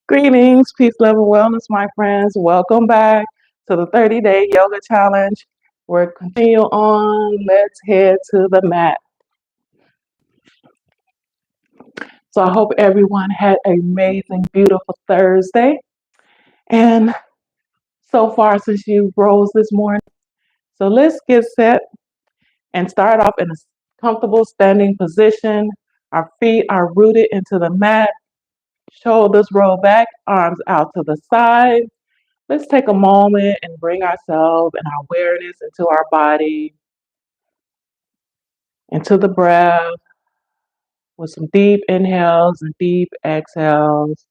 Greetings, peace, love, and wellness, my friends. Welcome back to the 30-day yoga challenge. We're continue on. Let's head to the mat. So I hope everyone had an amazing, beautiful Thursday. And so far, since you rose this morning, so let's get set and start off in a comfortable standing position. Our feet are rooted into the mat. Shoulders roll back, arms out to the side. Let's take a moment and bring ourselves and our awareness into our body, into the breath, with some deep inhales and deep exhales.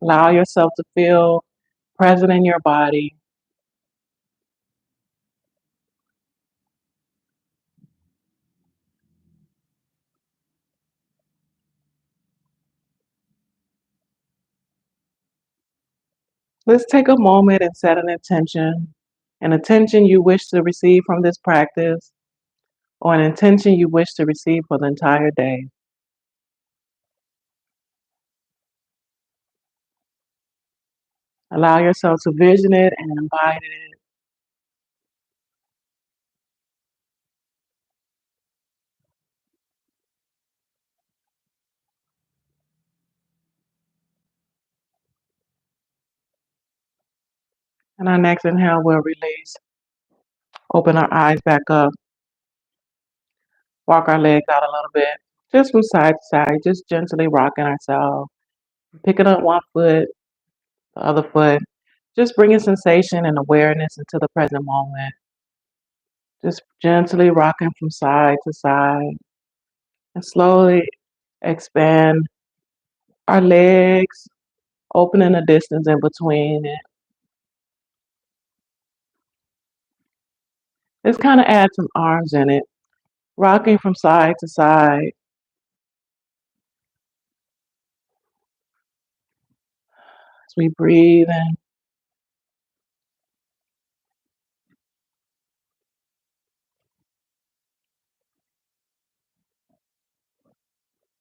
Allow yourself to feel present in your body. Let's take a moment and set an intention you wish to receive from this practice, or an intention you wish to receive for the entire day. Allow yourself to vision it and embody it. And our next inhale will release. Open our eyes back up. Walk our legs out a little bit, just from side to side, just gently rocking ourselves. Picking up one foot, the other foot, just bringing sensation and awareness into the present moment. Just gently rocking from side to side and slowly expand our legs, opening the distance in between it. Let's kind of add some arms in it, rocking from side to side as we breathe in.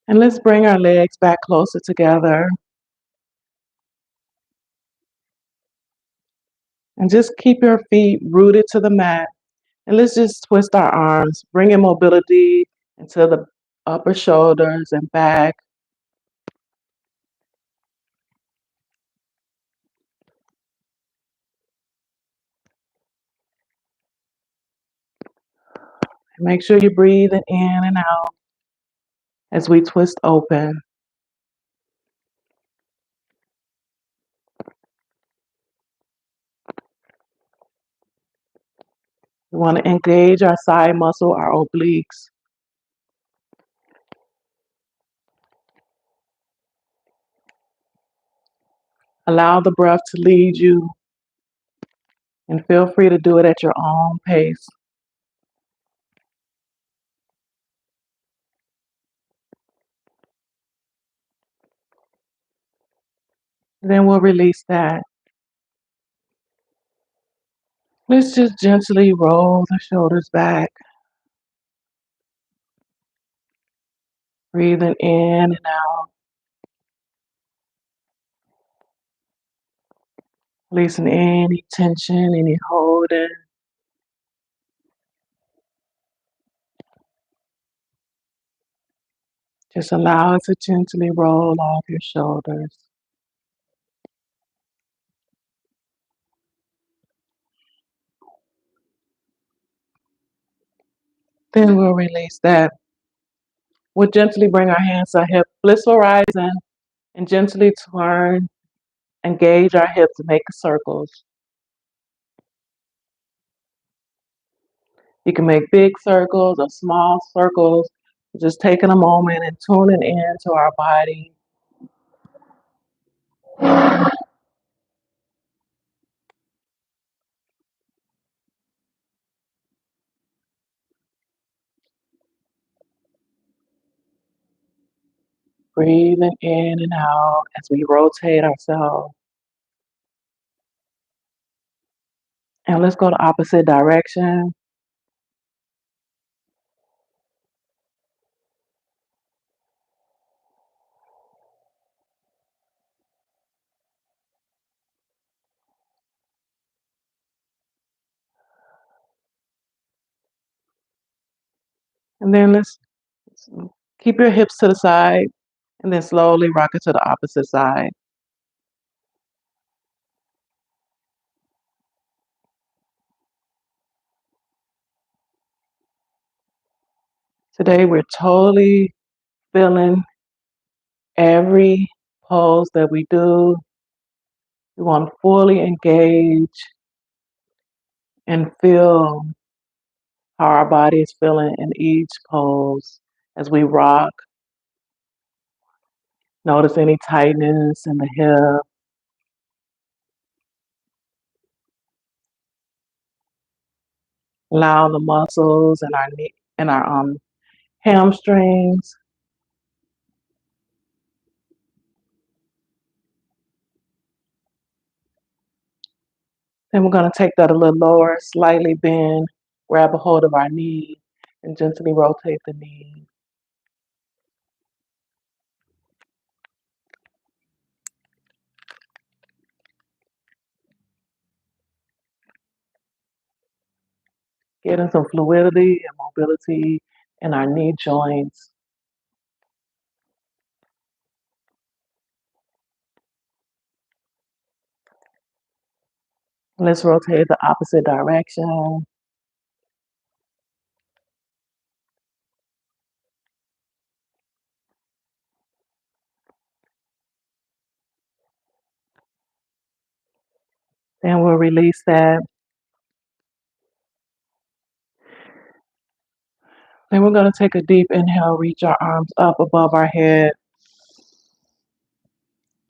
And let's bring our legs back closer together and just keep your feet rooted to the mat. And let's just twist our arms, bringing mobility into the upper shoulders and back. And make sure you're breathing in and out as we twist open. We want to engage our side muscle, our obliques. Allow the breath to lead you and feel free to do it at your own pace. Then we'll release that. Let's just gently roll the shoulders back. Breathing in and out. Releasing any tension, any holding. Just allow it to gently roll off your shoulders. Then we'll release that. We'll gently bring our hands to our hip, blissful rising, and gently turn, engage our hips to make circles. You can make big circles or small circles, just taking a moment and tuning in to our body. Breathing in and out as we rotate ourselves. And let's go the opposite direction. And then let's keep your hips to the side and then slowly rock it to the opposite side. Today we're totally feeling every pose that we do. We want to fully engage and feel how our body is feeling in each pose as we rock. Notice any tightness in the hip, allow the muscles in our knee and our hamstrings. Then we're going to take that a little lower, slightly bend, grab a hold of our knee, and gently rotate the knee. Getting some fluidity and mobility in our knee joints. Let's rotate the opposite direction. Then we'll release that. Then we're going to take a deep inhale, reach our arms up above our head.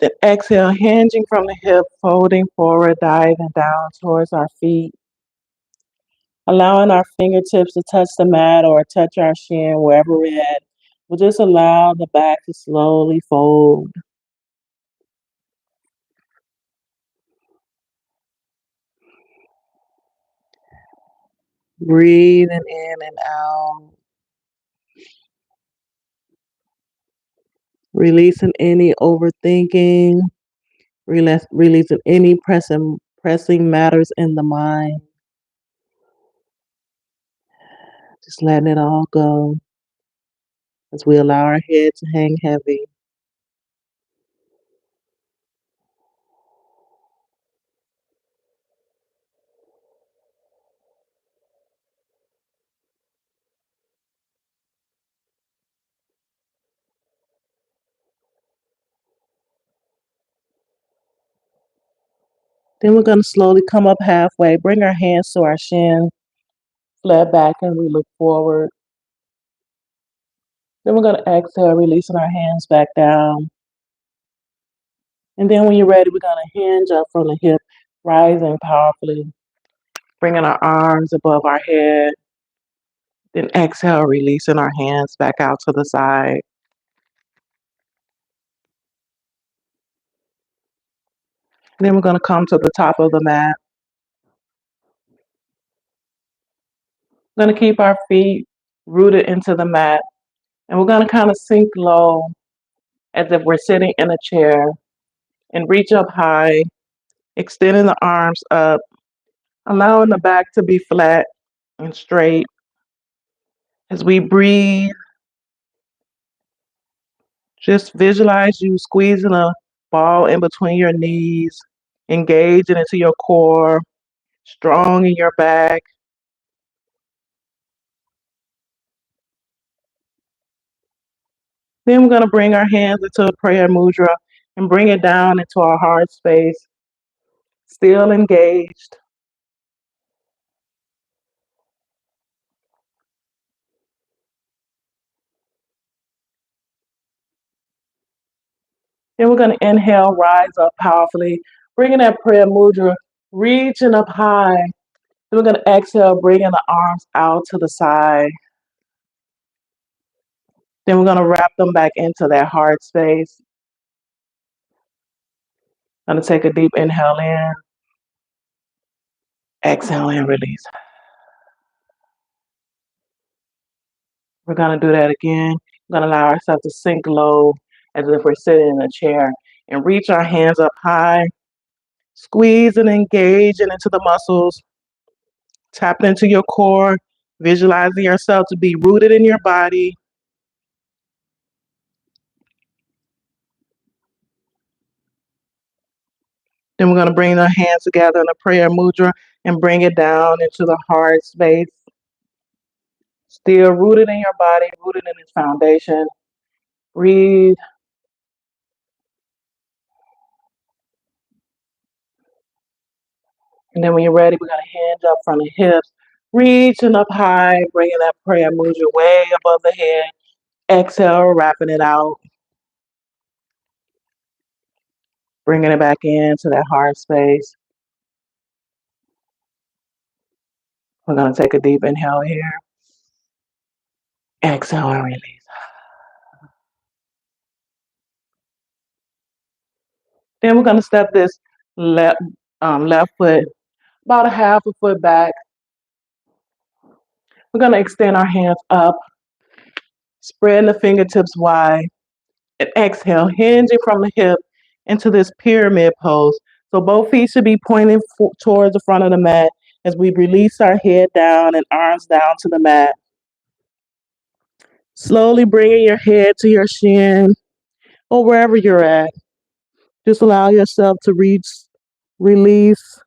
Then exhale, hinging from the hip, folding forward, diving down towards our feet. Allowing our fingertips to touch the mat or touch our shin wherever we're at. We'll just allow the back to slowly fold. Breathing in and out. Releasing any overthinking. Releasing any pressing matters in the mind. Just letting it all go as we allow our head to hang heavy. Then we're going to slowly come up halfway, bring our hands to our shin, flat back, and we look forward. Then we're going to exhale, releasing our hands back down. And then when you're ready, we're going to hinge up from the hip, rising powerfully, bringing our arms above our head. Then exhale, releasing our hands back out to the side. Then we're going to come to the top of the mat. We're going to keep our feet rooted into the mat. And we're going to kind of sink low as if we're sitting in a chair and reach up high, extending the arms up, allowing the back to be flat and straight. As we breathe, just visualize you squeezing a ball in between your knees, engaging into your core, strong in your back. Then we're going to bring our hands into a prayer mudra and bring it down into our heart space, still engaged. Then we're going to inhale, rise up powerfully, bringing that prayer mudra, reaching up high. Then we're going to exhale, bringing the arms out to the side. Then we're going to wrap them back into that heart space. Going to take a deep inhale in Exhale and release. We're going to do that again. We're going to allow ourselves to sink low as if we're sitting in a chair and reach our hands up high, squeeze and engage into the muscles, tap into your core, visualizing yourself to be rooted in your body. Then we're going to bring our hands together in a prayer mudra and bring it down into the heart space. Still rooted in your body, rooted in its foundation. Breathe. And then when you're ready, we're going to hands up from the hips, reaching up high, bringing that prayer mudra way above the head. Exhale, wrapping it out. Bringing it back into that heart space. We're going to take a deep inhale here. Exhale and release. Then we're going to step this left foot about a half a foot back. We're going to extend our hands up, spreading the fingertips wide, and exhale, hinging from the hip into this pyramid pose. So both feet should be pointing towards the front of the mat as we release our head down and arms down to the mat. Slowly bringing your head to your shin or wherever you're at. Just allow yourself to release.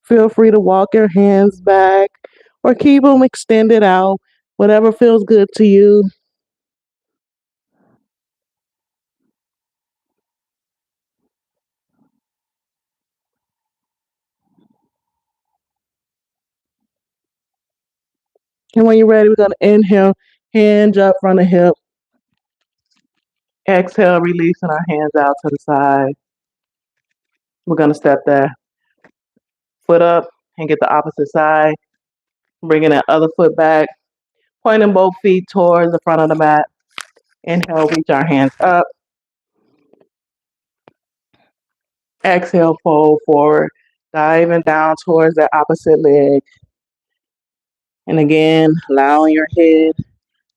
Feel free to walk your hands back or keep them extended out, whatever feels good to you. And when you're ready, we're going to inhale, hands up from the hip. Exhale, releasing our hands out to the side. We're going to step that foot up and get the opposite side. Bringing that other foot back, pointing both feet towards the front of the mat. Inhale, reach our hands up. Exhale, fold forward, diving down towards that opposite leg. And again, allowing your head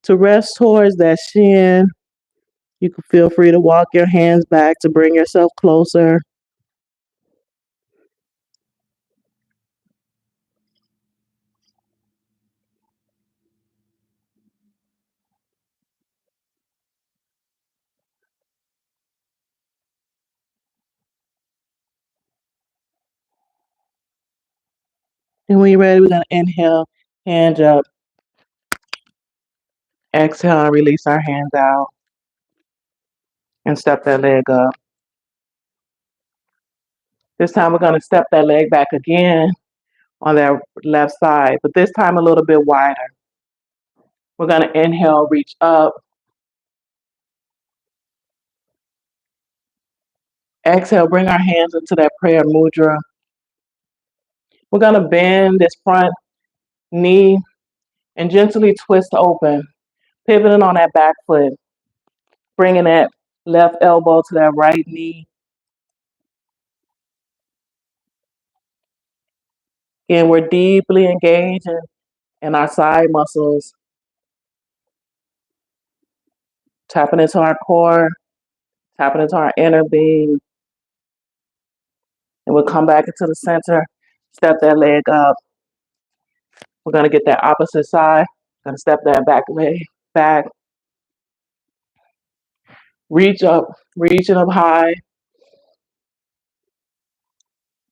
to rest towards that shin. You can feel free to walk your hands back to bring yourself closer. And when you're ready, we're going to inhale, hands up. Exhale, and release our hands out. And step that leg up. This time we're going to step that leg back again on that left side, but this time a little bit wider. We're going to inhale, reach up. Exhale, bring our hands into that prayer mudra. We're going to bend this front knee and gently twist open, pivoting on that back foot, bringing that left elbow to that right knee. Again, we're deeply engaged in our side muscles, tapping into our core, tapping into our inner being. And we'll come back into the center, step that leg up. We're going to get that opposite side. Going to step that back leg back. Reach up, reaching up high.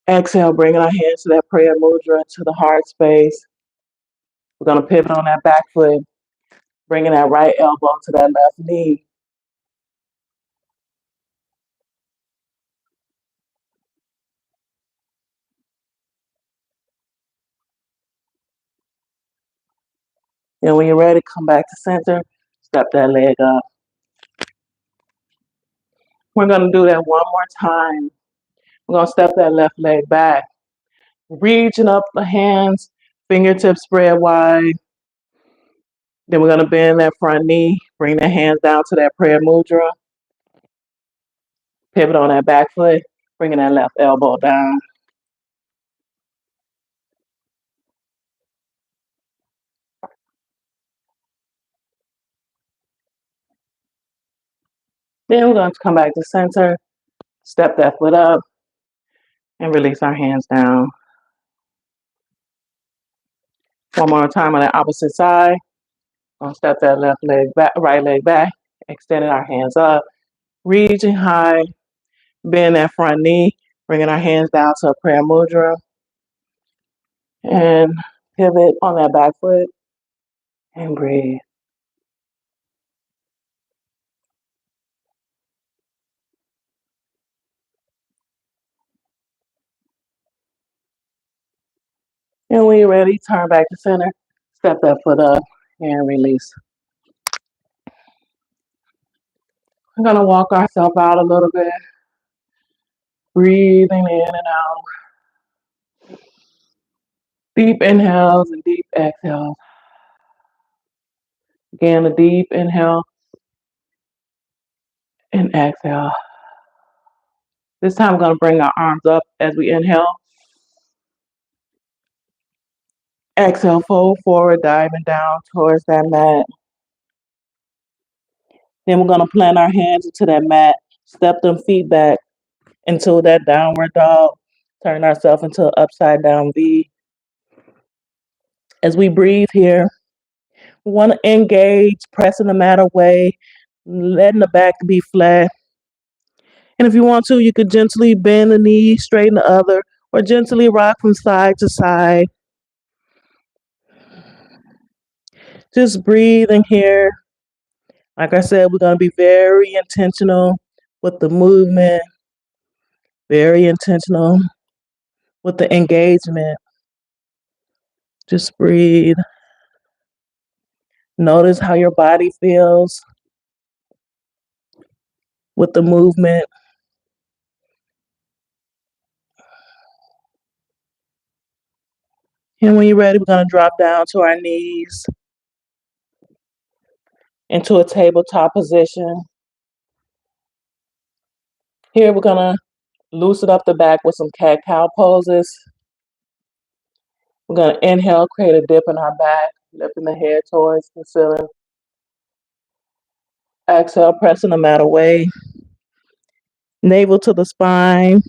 Exhale, bringing our hands to that prayer mudra to the heart space. We're going to pivot on that back foot, bringing that right elbow to that left knee. And when you're ready, come back to center, step that leg up. We're going to do that one more time. We're going to step that left leg back, reaching up the hands, fingertips spread wide. Then we're going to bend that front knee, bring the hands down to that prayer mudra. Pivot on that back foot, Bringing that left elbow down. Then we're going to come back to center, step that foot up, and release our hands down. One more time on the opposite side. Gonna step that left leg back, right leg back, extending our hands up, reaching high, bend that front knee, bringing our hands down to a prayer mudra, and pivot on that back foot and breathe. And when you're ready, turn back to center, step that foot up, and release. We're gonna walk ourselves out a little bit, breathing in and out. Deep inhales and deep exhales. Again, a deep inhale and exhale. This time we're gonna bring our arms up as we inhale. Exhale, fold forward, diving down towards that mat. Then we're gonna plant our hands into that mat, step them feet back into that downward dog, turn ourselves into an upside down V. As we breathe here, we want to engage, pressing the mat away, letting the back be flat. And if you want to, you could gently bend the knee, straighten the other, or gently rock from side to side. Just breathing here. Like I said, we're going to be very intentional with the movement, very intentional with the engagement. Just breathe. Notice how your body feels with the movement. And when you're ready, we're going to drop down to our knees into a tabletop position. Here, we're going to loosen up the back with some cat-cow poses. We're going to inhale, create a dip in our back, lifting the head towards the ceiling. Exhale, pressing the mat away. Navel to the spine.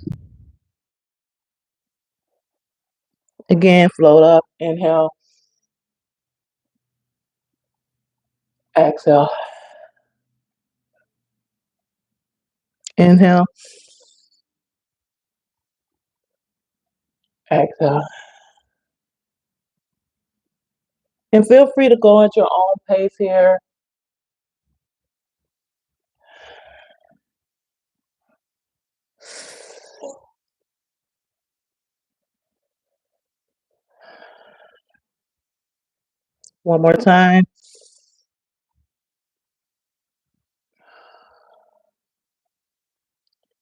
Again, float up. Inhale. Exhale. Inhale. Exhale. And feel free to go at your own pace here. One more time.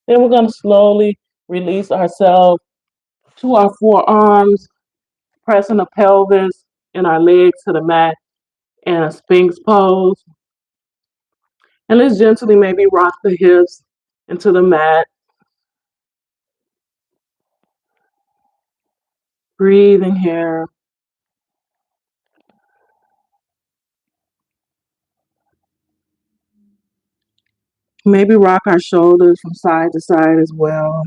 Then we're going to slowly release ourselves to our forearms, pressing the pelvis and our legs to the mat in a Sphinx pose. And let's gently maybe rock the hips into the mat. Breathing here. Maybe rock our shoulders from side to side as well.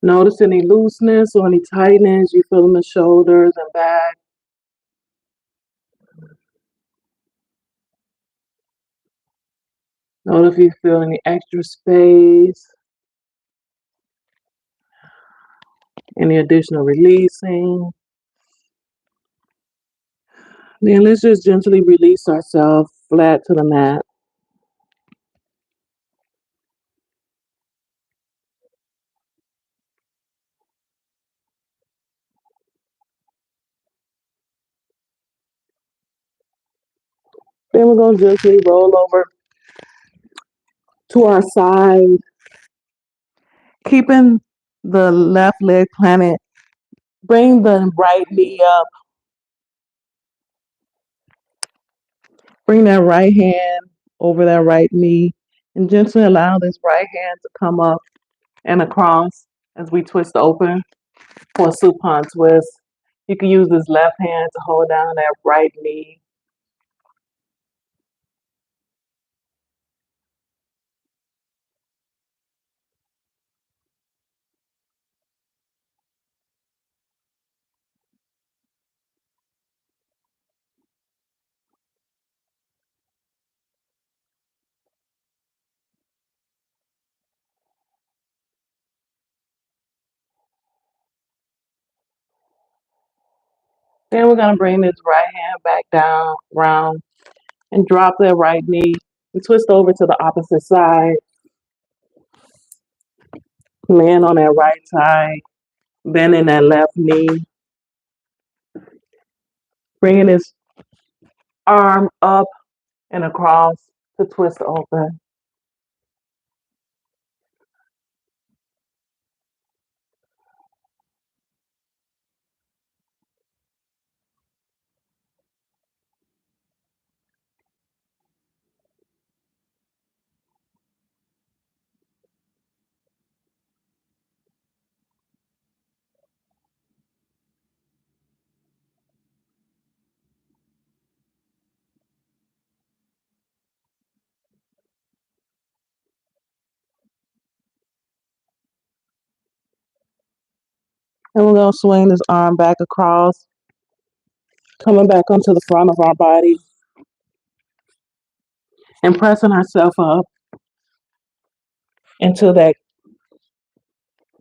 Notice any looseness or any tightness you feel in the shoulders and back. Notice if you feel any extra space, any additional releasing. Then let's just gently release ourselves flat to the mat. Then we're going to gently roll over to our side, keeping the left leg planted. Bring the right knee up. Bring that right hand over that right knee and gently allow this right hand to come up and across as we twist open for a supine twist. You can use this left hand to hold down that right knee. Then we're going to bring this right hand back down, round, and drop that right knee and twist over to the opposite side. Land on that right side, bending that left knee, bringing this arm up and across to twist open. And we're going to swing this arm back across, coming back onto the front of our body and pressing ourselves up into that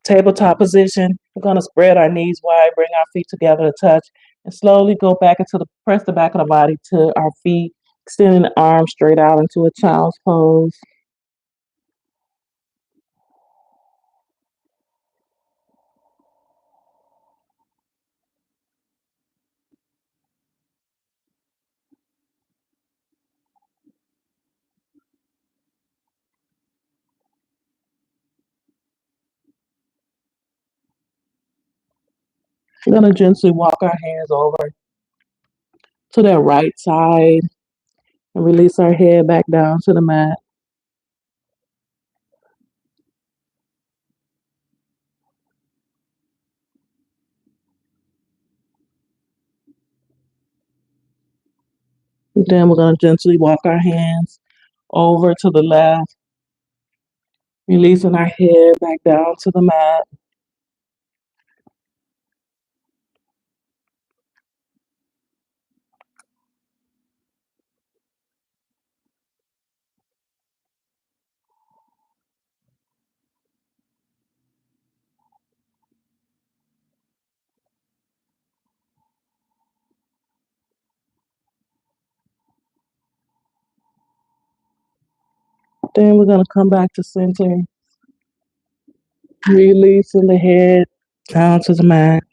tabletop position. We're going to spread our knees wide, bring our feet together to touch, and slowly go back into press the back of the body to our feet, extending the arms straight out into a child's pose. We're going to gently walk our hands over to that right side and release our head back down to the mat. Then we're going to gently walk our hands over to the left, releasing our head back down to the mat. Then we're going to come back to center, releasing the head down to the mat.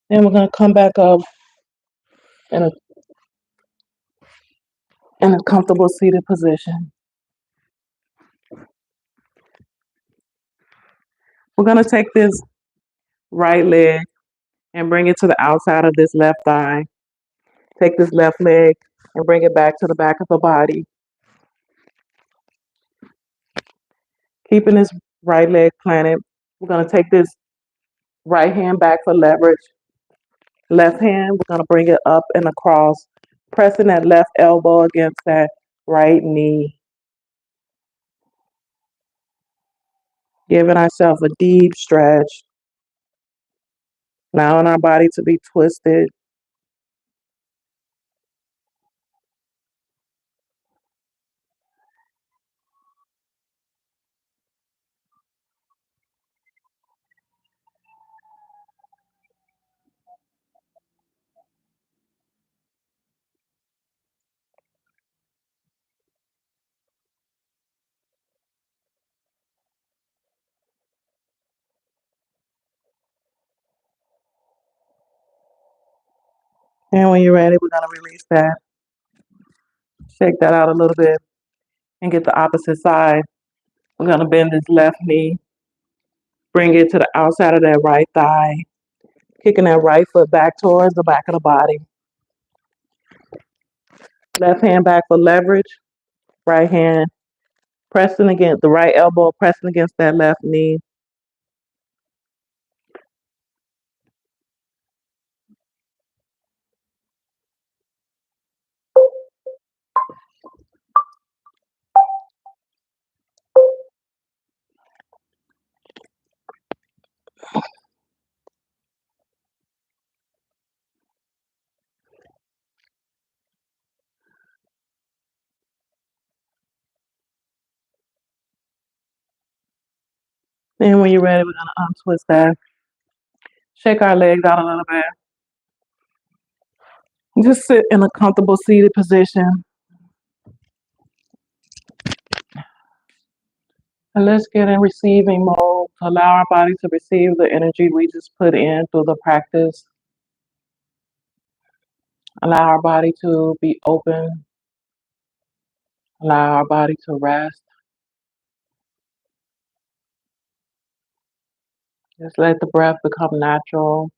Then we're going to come back up in a comfortable seated position. We're going to take this right leg and bring it to the outside of this left thigh. Take this left leg and bring it back to the back of the body. Keeping this right leg planted, we're going to take this right hand back for leverage. Left hand, we're going to bring it up and across, pressing that left elbow against that right knee. Giving ourselves a deep stretch. Allowing our body to be twisted. And when you're ready, we're going to release that. Shake that out a little bit and get the opposite side. We're going to bend this left knee, bring it to the outside of that right thigh, kicking that right foot back towards the back of the body. Left hand back for leverage, right hand pressing against the right elbow, pressing against that left knee. Then when you're ready, we're going to untwist that. Shake our legs out a little bit. Just sit in a comfortable seated position. And let's get in receiving mode to allow our body to receive the energy we just put in through the practice. Allow our body to be open. Allow our body to rest. Just let the breath become natural.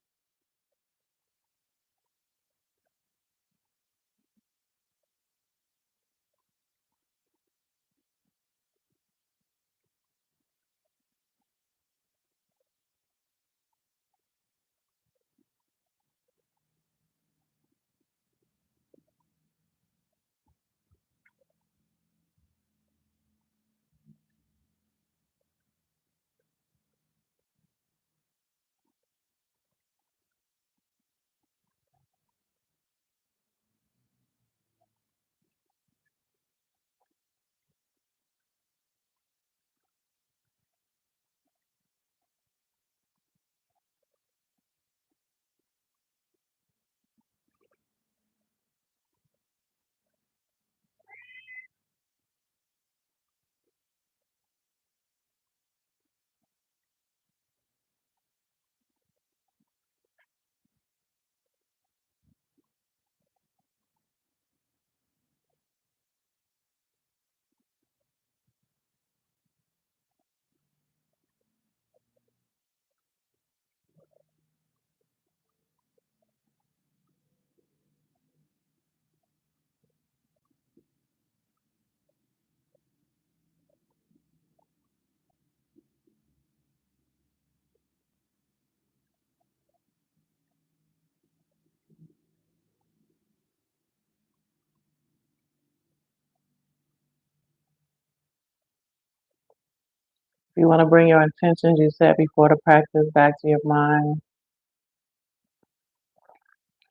If you want to bring your intentions you set before the practice back to your mind,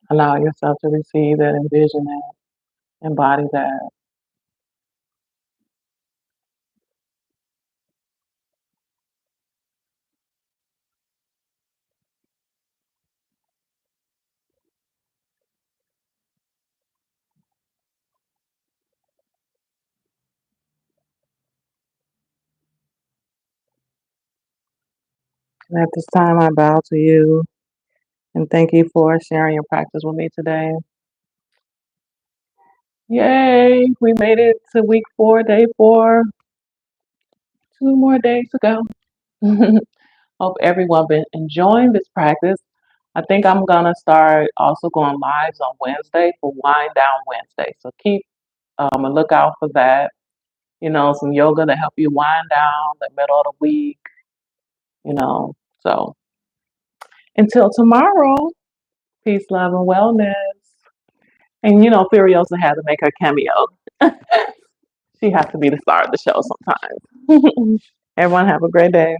allow yourself to receive that, envision it, embody that. And at this time, I bow to you and thank you for sharing your practice with me today. Yay! We made it to week 4, day 4. 2 more days to go. Hope everyone been enjoying this practice. I think I'm gonna start also going lives on Wednesday for Wind Down Wednesday. So keep a lookout for that. Some yoga to help you wind down the middle of the week. So until tomorrow, peace, love, and wellness. And Furiosa had to make her cameo. She has to be the star of the show sometimes. Everyone have a great day.